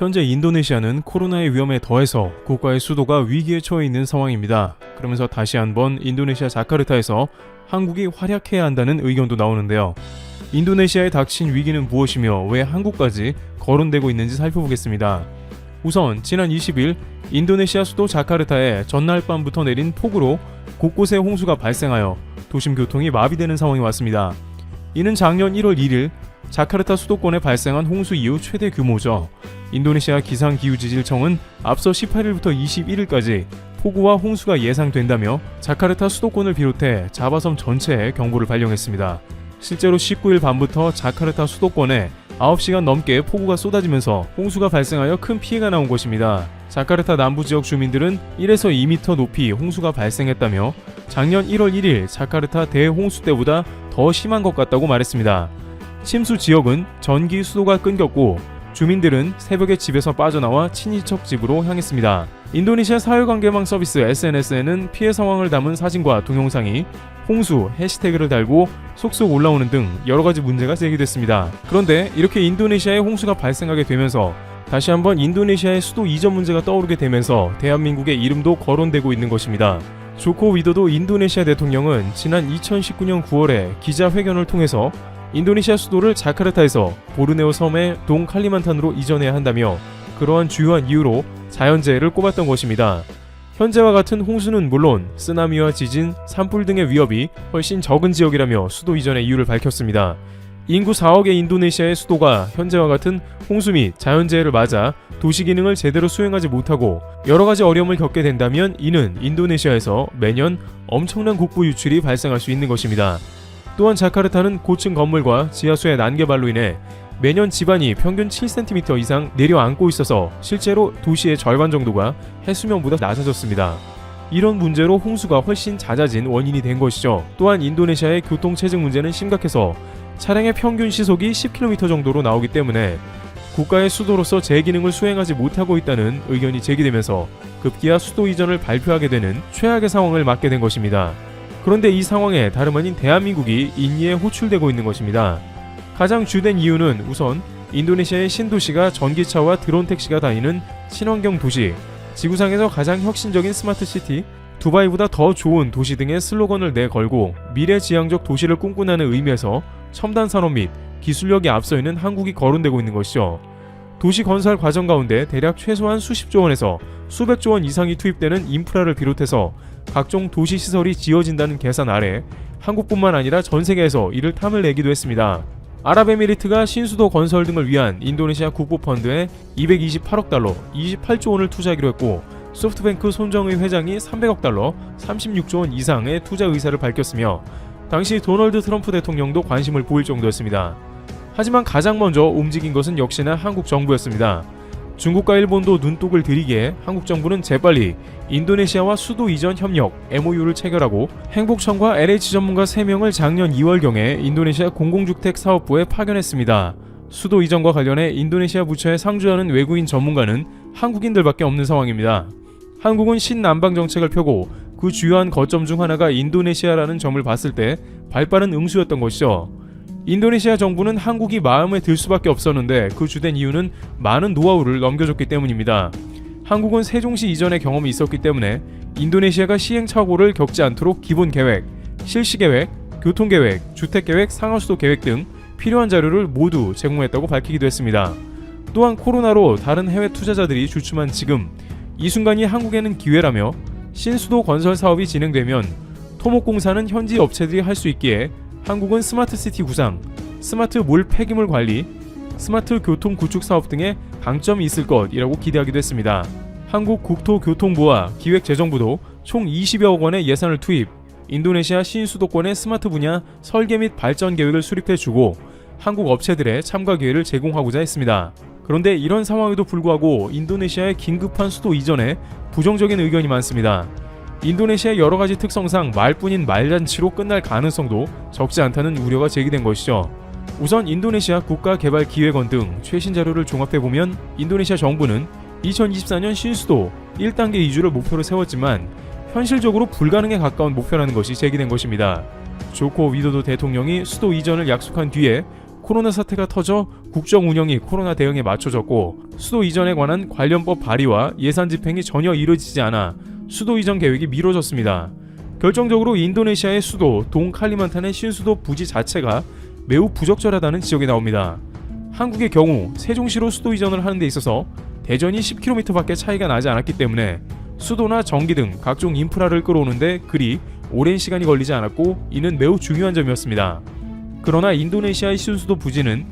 현재 인도네시아는 코로나의 위험에 더해서 국가의 수도가 위기에 처해 있는 상황입니다. 그러면서 다시 한번 인도네시아 자카르타에서 한국이 활약해야 한다는 의견도 나오는데요. 인도네시아에 닥친 위기는 무엇이며 왜 한국까지 거론되고 있는지 살펴보겠습니다. 우선 지난 20일 인도네시아 수도 자카르타에 전날 밤부터 내린 폭우로 곳곳에 홍수가 발생하여 도심 교통이 마비되는 상황이 왔습니다. 이는 작년 1월 1일 자카르타 수도권에 발생한 홍수 이후 최대 규모죠. 인도네시아 기상기후지질청은 앞서 18일부터 21일까지 폭우와 홍수가 예상된다며 자카르타 수도권을 비롯해 자바섬 전체에 경보를 발령했습니다. 실제로 19일 밤부터 자카르타 수도권에 9시간 넘게 폭우가 쏟아지면서 홍수가 발생하여 큰 피해가 나온 것입니다. 자카르타 남부 지역 주민들은 1에서 2m 높이 홍수가 발생했다며 작년 1월 1일 자카르타 대홍수 때보다 더 심한 것 같다고 말했습니다. 침수 지역은 전기 수도가 끊겼고 주민들은 새벽에 집에서 빠져나와 친인척 집으로 향했습니다. 인도네시아 사회관계망 서비스 SNS에는 피해 상황을 담은 사진과 동영상이 홍수 해시태그를 달고 속속 올라오는 등 여러가지 문제가 제기됐습니다. 그런데 이렇게 인도네시아에 홍수가 발생하게 되면서 다시 한번 인도네시아의 수도 이전 문제가 떠오르게 되면서 대한민국의 이름도 거론되고 있는 것입니다. 조코 위도도 인도네시아 대통령은 지난 2019년 9월에 기자회견을 통해서 인도네시아 수도를 자카르타에서 보르네오 섬의 동 칼리만탄으로 이전해야 한다며 그러한 주요한 이유로 자연재해를 꼽았던 것입니다. 현재와 같은 홍수는 물론 쓰나미와 지진, 산불 등의 위협이 훨씬 적은 지역이라며 수도 이전의 이유를 밝혔습니다. 인구 4억의 인도네시아의 수도가 현재와 같은 홍수 및 자연재해를 맞아 도시 기능을 제대로 수행하지 못하고 여러가지 어려움을 겪게 된다면 이는 인도네시아에서 매년 엄청난 국부 유출이 발생할 수 있는 것입니다. 또한 자카르타는 고층 건물과 지하수의 난개발로 인해 매년 지반이 평균 7cm 이상 내려앉고 있어서 실제로 도시의 절반 정도가 해수면보다 낮아졌습니다. 이런 문제로 홍수가 훨씬 잦아진 원인이 된 것이죠. 또한 인도네시아의 교통체증 문제는 심각해서 차량의 평균 시속이 10km 정도로 나오기 때문에 국가의 수도로서 제 기능을 수행하지 못하고 있다는 의견이 제기되면서 급기야 수도 이전을 발표하게 되는 최악의 상황을 맞게 된 것입니다. 그런데 이 상황에 다름 아닌 대한민국이 인리에 호출되고 있는 것입니다. 가장 주된 이유는 우선 인도네시아의 신도시가 전기차와 드론 택시가 다니는 친환경 도시, 지구상에서 가장 혁신적인 스마트시티, 두바이보다 더 좋은 도시 등의 슬로건을 내걸고 미래지향적 도시를 꿈꾸는 의미에서 첨단 산업 및 기술력이 앞서 있는 한국이 거론되고 있는 것이죠. 도시 건설 과정 가운데 대략 최소한 수십조 원에서 수백조 원 이상이 투입되는 인프라를 비롯해서 각종 도시 시설이 지어진다는 계산 아래 한국뿐만 아니라 전 세계에서 이를 탐을 내기도 했습니다. 아랍에미리트가 신수도 건설 등을 위한 인도네시아 국부펀드에 228억 달러, 28조 원을 투자하기로 했고 소프트뱅크 손정의 회장이 300억 달러, 36조 원 이상의 투자 의사를 밝혔으며 당시 도널드 트럼프 대통령도 관심을 보일 정도였습니다. 하지만 가장 먼저 움직인 것은 역시나 한국 정부였습니다. 중국과 일본도 눈독을 들이기에 한국 정부는 재빨리 인도네시아와 수도 이전 협력 MOU를 체결하고 행복청과 LH 전문가 3명을 작년 2월경에 인도네시아 공공주택 사업부에 파견했습니다. 수도 이전과 관련해 인도네시아 부처에 상주하는 외국인 전문가는 한국인들밖에 없는 상황입니다. 한국은 신남방 정책을 펴고 그 주요한 거점 중 하나가 인도네시아라는 점을 봤을 때 발빠른 응수였던 것이죠. 인도네시아 정부는 한국이 마음에 들 수밖에 없었는데 그 주된 이유는 많은 노하우를 넘겨줬기 때문입니다. 한국은 세종시 이전의 경험이 있었기 때문에 인도네시아가 시행착오를 겪지 않도록 기본계획, 실시계획, 교통계획, 주택계획, 상하수도 계획 등 필요한 자료를 모두 제공했다고 밝히기도 했습니다. 또한 코로나로 다른 해외 투자자들이 주춤한 지금 이 순간이 한국에는 기회라며 신수도 건설 사업이 진행되면 토목공사는 현지 업체들이 할 수 있기에 한국은 스마트시티 구상, 스마트 몰 폐기물 관리, 스마트 교통 구축 사업 등의 강점이 있을 것이라고 기대하기도 했습니다. 한국 국토교통부와 기획재정부도 총 20여억 원의 예산을 투입, 인도네시아 신수도권의 스마트 분야 설계 및 발전 계획을 수립해주고 한국 업체들의 참가 기회를 제공하고자 했습니다. 그런데 이런 상황에도 불구하고 인도네시아의 긴급한 수도 이전에 부정적인 의견이 많습니다. 인도네시아의 여러가지 특성상 말뿐인 말잔치로 끝날 가능성도 적지 않다는 우려가 제기된 것이죠. 우선 인도네시아 국가개발기획원 등 최신 자료를 종합해보면 인도네시아 정부는 2024년 신수도 1단계 이주를 목표로 세웠지만 현실적으로 불가능에 가까운 목표라는 것이 제기된 것입니다. 조코 위도도 대통령이 수도 이전을 약속한 뒤에 코로나 사태가 터져 국정 운영이 코로나 대응에 맞춰졌고 수도 이전에 관한 관련법 발의와 예산 집행이 전혀 이루어지지 않아 수도 이전 계획이 미뤄졌습니다. 결정적으로 인도네시아의 수도 동칼리만탄의 신수도 부지 자체가 매우 부적절하다는 지적이 나옵니다. 한국의 경우 세종시로 수도 이전을 하는 데 있어서 대전이 10km밖에 차이가 나지 않았기 때문에 수도나 전기 등 각종 인프라를 끌어오는데 그리 오랜 시간이 걸리지 않았고 이는 매우 중요한 점이었습니다. 그러나 인도네시아의 신수도 부지는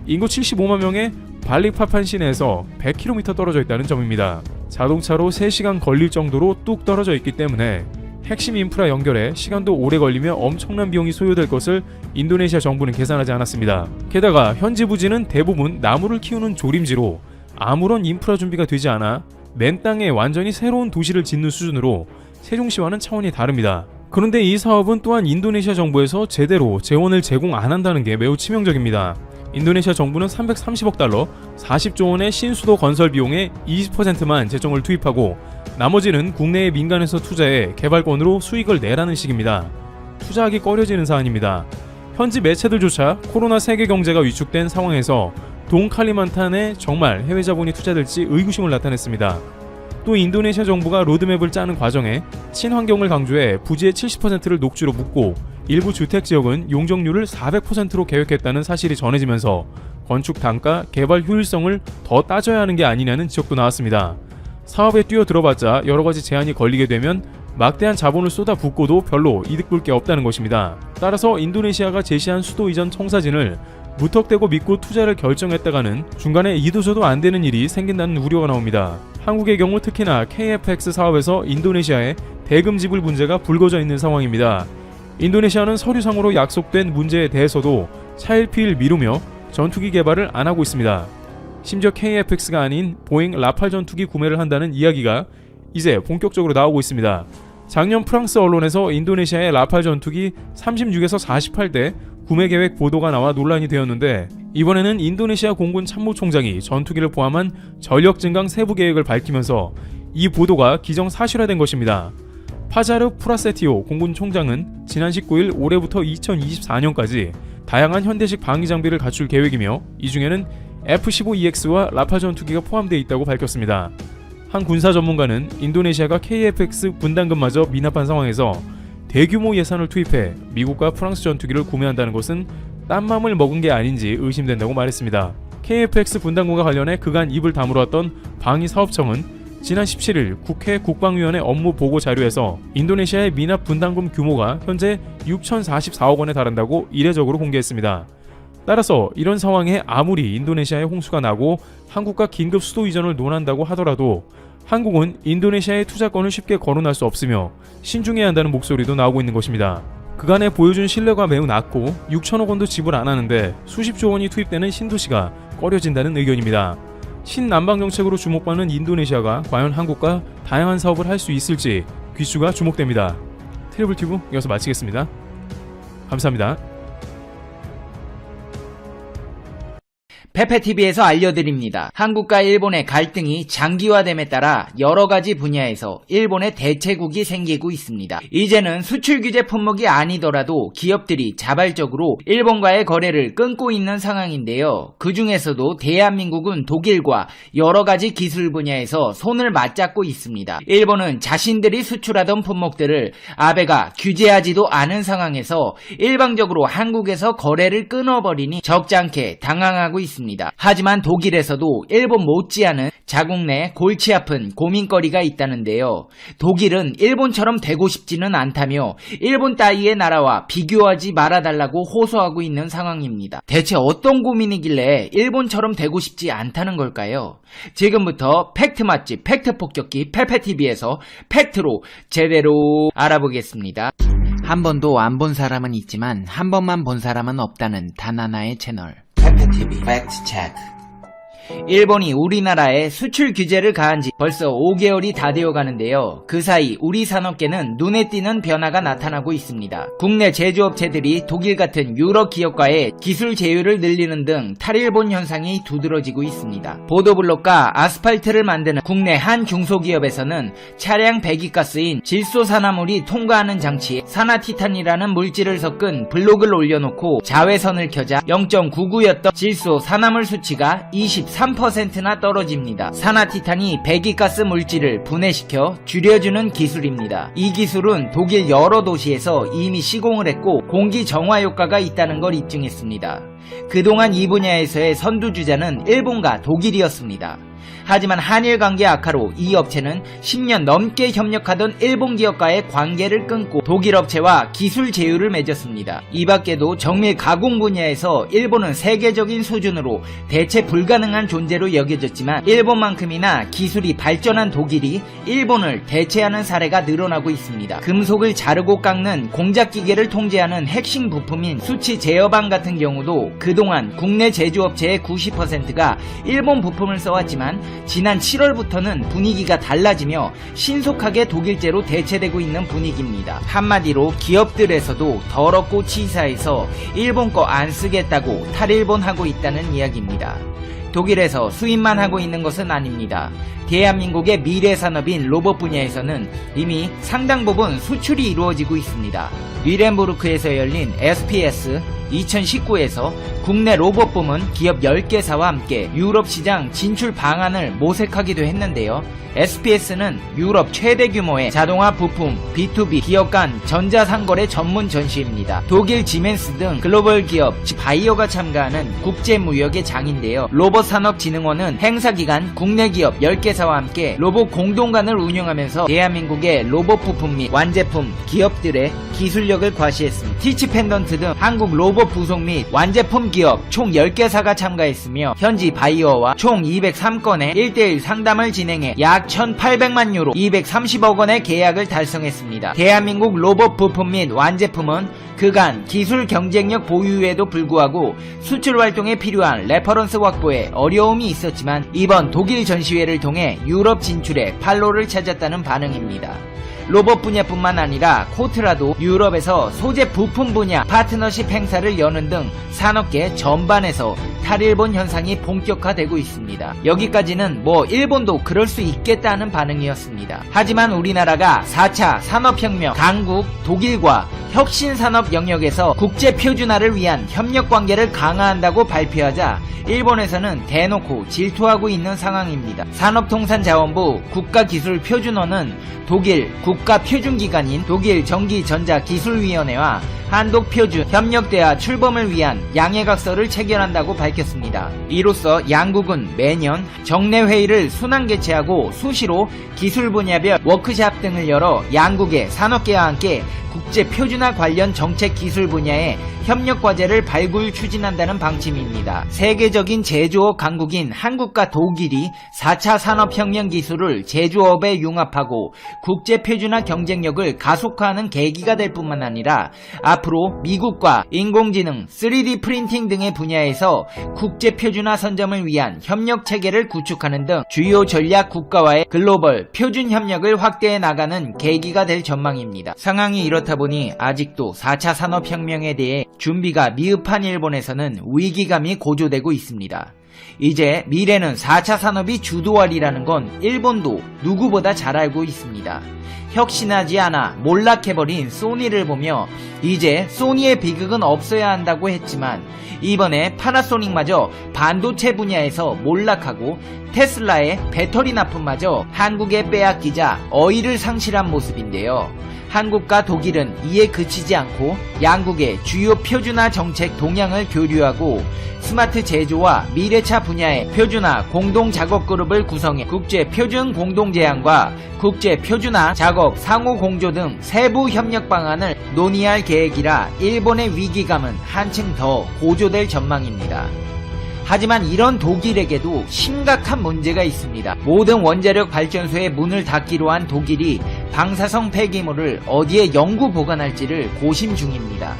인구 75만 명의 발릭파판 시내에서 100km 떨어져 있다는 점입니다. 자동차로 3시간 걸릴 정도로 뚝 떨어져 있기 때문에 핵심 인프라 연결에 시간도 오래 걸리며 엄청난 비용이 소요될 것을 인도네시아 정부는 계산하지 않았습니다. 게다가 현지 부지는 대부분 나무를 키우는 조림지로 아무런 인프라 준비가 되지 않아 맨 땅에 완전히 새로운 도시를 짓는 수준으로 세종시와는 차원이 다릅니다. 그런데 이 사업은 또한 인도네시아 정부에서 제대로 재원을 제공 안 한다는 게 매우 치명적입니다. 인도네시아 정부는 330억 달러, 40조 원의 신수도 건설 비용의 20%만 재정을 투입하고 나머지는 국내의 민간에서 투자해 개발권으로 수익을 내라는 식입니다. 투자하기 꺼려지는 사안입니다. 현지 매체들조차 코로나 세계 경제가 위축된 상황에서 동칼리만탄에 정말 해외 자본이 투자될지 의구심을 나타냈습니다. 또 인도네시아 정부가 로드맵을 짜는 과정에 친환경을 강조해 부지의 70%를 녹지로 묻고 일부 주택지역은 용적률을 400%로 계획했다는 사실이 전해지면서 건축 단가, 개발 효율성을 더 따져야 하는 게 아니냐는 지적도 나왔습니다. 사업에 뛰어들어봤자 여러가지 제한이 걸리게 되면 막대한 자본을 쏟아붓고도 별로 이득 볼 게 없다는 것입니다. 따라서 인도네시아가 제시한 수도 이전 청사진을 무턱대고 믿고 투자를 결정했다가는 중간에 이도저도 안 되는 일이 생긴다는 우려가 나옵니다. 한국의 경우 특히나 KFX 사업에서 인도네시아의 대금 지불 문제가 불거져 있는 상황입니다. 인도네시아는 서류상으로 약속된 문제에 대해서도 차일피일 미루며 전투기 개발을 안 하고 있습니다. 심지어 KFX가 아닌 보잉 라팔 전투기 구매를 한다는 이야기가 이제 본격적으로 나오고 있습니다. 작년 프랑스 언론에서 인도네시아의 라팔 전투기 36에서 48대 구매 계획 보도가 나와 논란이 되었는데 이번에는 인도네시아 공군 참모총장이 전투기를 포함한 전력 증강 세부 계획을 밝히면서 이 보도가 기정사실화된 것입니다. 파자르 프라세티오 공군 총장은 지난 19일 올해부터 2024년까지 다양한 현대식 방위 장비를 갖출 계획이며 이 중에는 F-15EX와 라팔 전투기가 포함되어 있다고 밝혔습니다. 한 군사 전문가는 인도네시아가 KF-X 분담금마저 미납한 상황에서 대규모 예산을 투입해 미국과 프랑스 전투기를 구매한다는 것은 딴 맘을 먹은 게 아닌지 의심된다고 말했습니다. KF-X 분담금과 관련해 그간 입을 다물어왔던 방위사업청은 지난 17일 국회 국방위원회 업무 보고 자료에서 인도네시아의 미납 분담금 규모가 현재 6,044억 원에 달한다고 이례적으로 공개했습니다. 따라서 이런 상황에 아무리 인도네시아에 홍수가 나고 한국과 긴급 수도 이전을 논한다고 하더라도 한국은 인도네시아의 투자권을 쉽게 거론할 수 없으며 신중해야 한다는 목소리도 나오고 있는 것입니다. 그간에 보여준 신뢰가 매우 낮고 6천억 원도 지불 안 하는데 수십조 원이 투입되는 신도시가 꺼려진다는 의견입니다. 신남방 정책으로 주목받는 인도네시아가 과연 한국과 다양한 사업을 할 수 있을지 귀추가 주목됩니다. 트리블튜브 여기서 마치겠습니다. 감사합니다. 페페TV에서 알려드립니다. 한국과 일본의 갈등이 장기화됨에 따라 여러가지 분야에서 일본의 대체국이 생기고 있습니다. 이제는 수출 규제 품목이 아니더라도 기업들이 자발적으로 일본과의 거래를 끊고 있는 상황인데요. 그 중에서도 대한민국은 독일과 여러가지 기술 분야에서 손을 맞잡고 있습니다. 일본은 자신들이 수출하던 품목들을 아베가 규제하지도 않은 상황에서 일방적으로 한국에서 거래를 끊어버리니 적잖게 당황하고 있습니다. 하지만 독일에서도 일본 못지않은 자국 내 골치 아픈 고민거리가 있다는데요. 독일은 일본처럼 되고 싶지는 않다며 일본 따위의 나라와 비교하지 말아달라고 호소하고 있는 상황입니다. 대체 어떤 고민이길래 일본처럼 되고 싶지 않다는 걸까요? 지금부터 팩트 맛집 팩트 폭격기 페페TV에서 팩트로 제대로 알아보겠습니다. 한 번도 안 본 사람은 있지만 한 번만 본 사람은 없다는 단 하나의 채널 페페TV 팩트 체크. 일본이 우리나라에 수출 규제를 가한 지 벌써 5개월이 다 되어 가는데요. 그 사이 우리 산업계는 눈에 띄는 변화가 나타나고 있습니다. 국내 제조업체들이 독일 같은 유럽 기업과의 기술 제휴를 늘리는 등 탈일본 현상이 두드러지고 있습니다. 보도블록과 아스팔트를 만드는 국내 한 중소기업에서는 차량 배기가스인 질소산화물이 통과하는 장치에 산화티탄이라는 물질을 섞은 블록을 올려놓고 자외선을 켜자 0.99였던 질소산화물 수치가 23%나 떨어집니다. 산화티탄이 배기가스 물질을 분해시켜 줄여주는 기술입니다. 이 기술은 독일 여러 도시에서 이미 시공을 했고 공기 정화 효과가 있다는 걸 입증했습니다. 그동안 이 분야에서의 선두주자는 일본과 독일이었습니다. 하지만 한일 관계 악화로 이 업체는 10년 넘게 협력하던 일본 기업과의 관계를 끊고 독일 업체와 기술 제휴를 맺었습니다. 이 밖에도 정밀 가공 분야에서 일본은 세계적인 수준으로 대체 불가능한 존재로 여겨졌지만 일본만큼이나 기술이 발전한 독일이 일본을 대체하는 사례가 늘어나고 있습니다. 금속을 자르고 깎는 공작기계를 통제하는 핵심 부품인 수치 제어방 같은 경우도 그동안 국내 제조업체의 90%가 일본 부품을 써왔지만 지난 7월부터는 분위기가 달라지며 신속하게 독일제로 대체되고 있는 분위기입니다. 한마디로 기업들에서도 더럽고 치사해서 일본 거 안 쓰겠다고 탈일본하고 있다는 이야기입니다. 독일에서 수입만 하고 있는 것은 아닙니다. 대한민국의 미래 산업인 로봇 분야에서는 이미 상당 부분 수출이 이루어지고 있습니다. 위렌부르크에서 열린 SPS 2019에서 국내 로봇 부문 기업 10개사와 함께 유럽 시장 진출 방안을 모색하기도 했는데요. SPS는 유럽 최대 규모의 자동화 부품 B2B 기업 간 전자상거래 전문 전시입니다. 독일 지멘스 등 글로벌 기업 바이어가 참가하는 국제무역의 장인데요. 로봇산업진흥원은 행사 기간 국내 기업 10개사와 함께 로봇 공동관을 운영하면서 대한민국의 로봇 부품 및 완제품 기업들의 기술력을 과시했습니다. 티치 펜던트 등 한국 로봇 부속 및 완제품 기업 총 10개사가 참가했으며 현지 바이어와 총 203건의 1대1 상담을 진행해 약 1,800만 유로 230억 원의 계약을 달성했습니다. 대한민국 로봇 부품 및 완제품은 그간 기술 경쟁력 보유에도 불구하고 수출 활동에 필요한 레퍼런스 확보에 어려움이 있었지만 이번 독일 전시회를 통해 유럽 진출에 판로를 찾았다는 반응입니다. 로봇 분야뿐만 아니라 코트라도 유럽에서 소재 부품 분야 파트너십 행사를 여는 등 산업계 전반에서 탈일본 현상이 본격화되고 있습니다. 여기까지는 뭐 일본도 그럴 수 있겠다는 반응이었습니다. 하지만 우리나라가 4차 산업혁명 강국 독일과 혁신산업 영역에서 국제 표준화를 위한 협력 관계를 강화한다고 발표하자 일본에서는 대놓고 질투하고 있는 상황입니다. 산업통상자원부 국가기술표준원은 독일 국가표준기관인 독일 전기전자기술위원회와 한독표준 협력대화 출범을 위한 양해각서를 체결한다고 밝혔습니다. 이로써 양국은 매년 정례회의를 순환 개최하고 수시로 기술 분야별 워크샵 등을 열어 양국의 산업계와 함께 국제 표준화 관련 정책 기술 분야의 협력 과제를 발굴 추진한다는 방침입니다. 세계적인 제조업 강국인 한국과 독일이 4차 산업혁명 기술을 제조업에 융합하고 국제 표준화 경쟁력을 가속화하는 계기가 될 뿐만 아니라 앞으로 미국과 인공지능, 3D 프린팅 등의 분야에서 국제 표준화 선점을 위한 협력 체계를 구축하는 등 주요 전략 국가와의 글로벌 표준 협력을 확대해 나가는 계기가 될 전망입니다. 상황이 이렇다 보니 아직도 4차 산업혁명에 대해 준비가 미흡한 일본에서는 위기감이 고조되고 있습니다. 이제 미래는 4차 산업이 주도하리라는 건 일본도 누구보다 잘 알고 있습니다. 혁신하지 않아 몰락해버린 소니를 보며 이제 소니의 비극은 없어야 한다고 했지만 이번에 파나소닉마저 반도체 분야에서 몰락하고 테슬라의 배터리 납품마저 한국에 빼앗기자 어이를 상실한 모습인데요. 한국과 독일은 이에 그치지 않고 양국의 주요 표준화 정책 동향을 교류하고 스마트 제조와 미래차 분야의 표준화 공동 작업 그룹을 구성해 국제 표준 공동 제안과 국제 표준화 작업 상호 공조 등 세부 협력 방안을 논의할 계획이라 일본의 위기감은 한층 더 고조될 전망입니다. 하지만 이런 독일에게도 심각한 문제가 있습니다. 모든 원자력 발전소의 문을 닫기로 한 독일이 방사성 폐기물을 어디에 영구 보관할지를 고심 중입니다.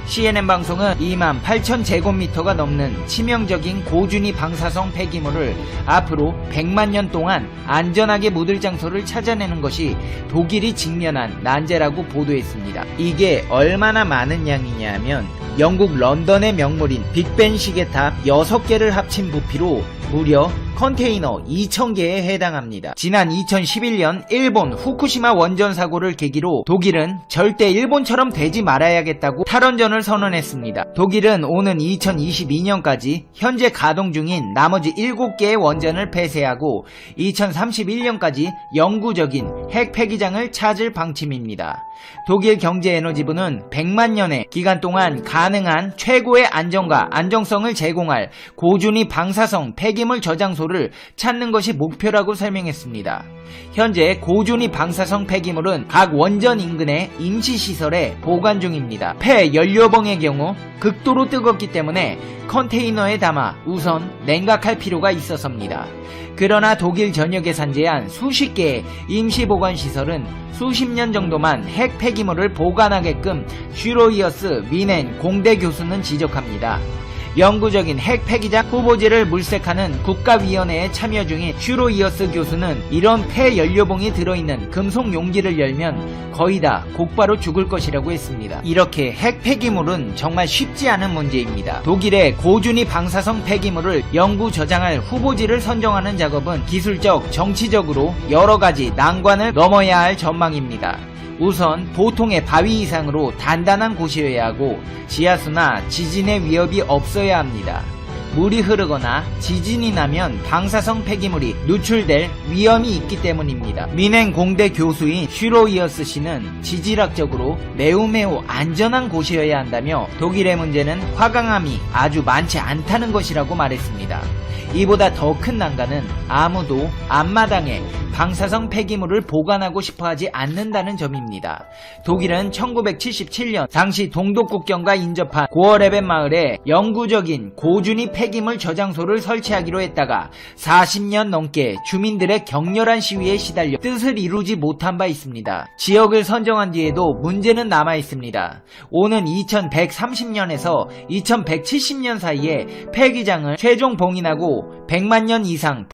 CNN 방송은 28,000제곱미터가 넘는 치명적인 고준위 방사성 폐기물을 앞으로 100만 년 동안 안전하게 묻을 장소를 찾아내는 것이 독일이 직면한 난제라고 보도했습니다. 이게 얼마나 많은 양이냐면 영국 런던의 명물인 빅벤 시계탑 6개를 합친 부피로 무려 컨테이너 2,000개에 해당합니다. 지난 2011년 일본 후쿠시마 원전 사고를 계기로 독일은 절대 일본처럼 되지 말아야겠다고 탈원전을 선언했습니다. 독일은 오는 2022년까지 현재 가동 중인 나머지 7개의 원전을 폐쇄하고 2031년까지 영구적인 핵 폐기장을 찾을 방침입니다. 독일 경제에너지부는 100만 년의 기간 동안 가능한 최고의 안정과 안정성을 제공할 고준위 방사성 폐기물 저장소를 찾는 것이 목표라고 설명했습니다. 현재 고준위 방사성 폐기물은 각 원전 인근의 임시시설에 보관 중입니다. 폐연료봉의 경우 극도로 뜨겁기 때문에 컨테이너에 담아 우선 냉각할 필요가 있어서입니다. 그러나 독일 전역에 산재한 수십 개의 임시보관시설은 수십 년 정도만 핵 폐기물을 보관하게끔 슈로이어스 미넨 공대 교수는 지적합니다. 영구적인 핵 폐기장 후보지를 물색하는 국가위원회에 참여 중인 슈로이어스 교수는 이런 폐연료봉이 들어있는 금속 용기를 열면 거의 다 곧바로 죽을 것이라고 했습니다. 이렇게 핵 폐기물은 정말 쉽지 않은 문제입니다. 독일의 고준위 방사성 폐기물을 영구 저장할 후보지를 선정하는 작업은 기술적, 정치적으로 여러 가지 난관을 넘어야 할 전망입니다. 우선 보통의 바위 이상으로 단단한 곳이어야 하고 지하수나 지진의 위협이 없어야 합니다. 물이 흐르거나 지진이 나면 방사성 폐기물이 누출될 위험이 있기 때문입니다. 미넨 공대 교수인 슈로이어스 씨는 지질학적으로 매우 안전한 곳이어야 한다며 독일의 문제는 화강암이 아주 많지 않다는 것이라고 말했습니다. 이보다 더 큰 난관은 아무도 앞마당에 방사성 폐기물을 보관하고 싶어하지 않는다는 점입니다. 독일은 1977년 당시 동독 국경과 인접한 고어레벤 마을에 영구적인 고준위 폐기물 저장소를 설치하기로 했다가 40년 넘게 주민들의 격렬한 시위에 시달려 뜻을 이루지 못한 바 있습니다. 지역을 선정한 뒤에도 문제는 남아 있습니다. 오는 2130년에서 2170년 사이에 폐기장을 최종 봉인하고 100만 년 이상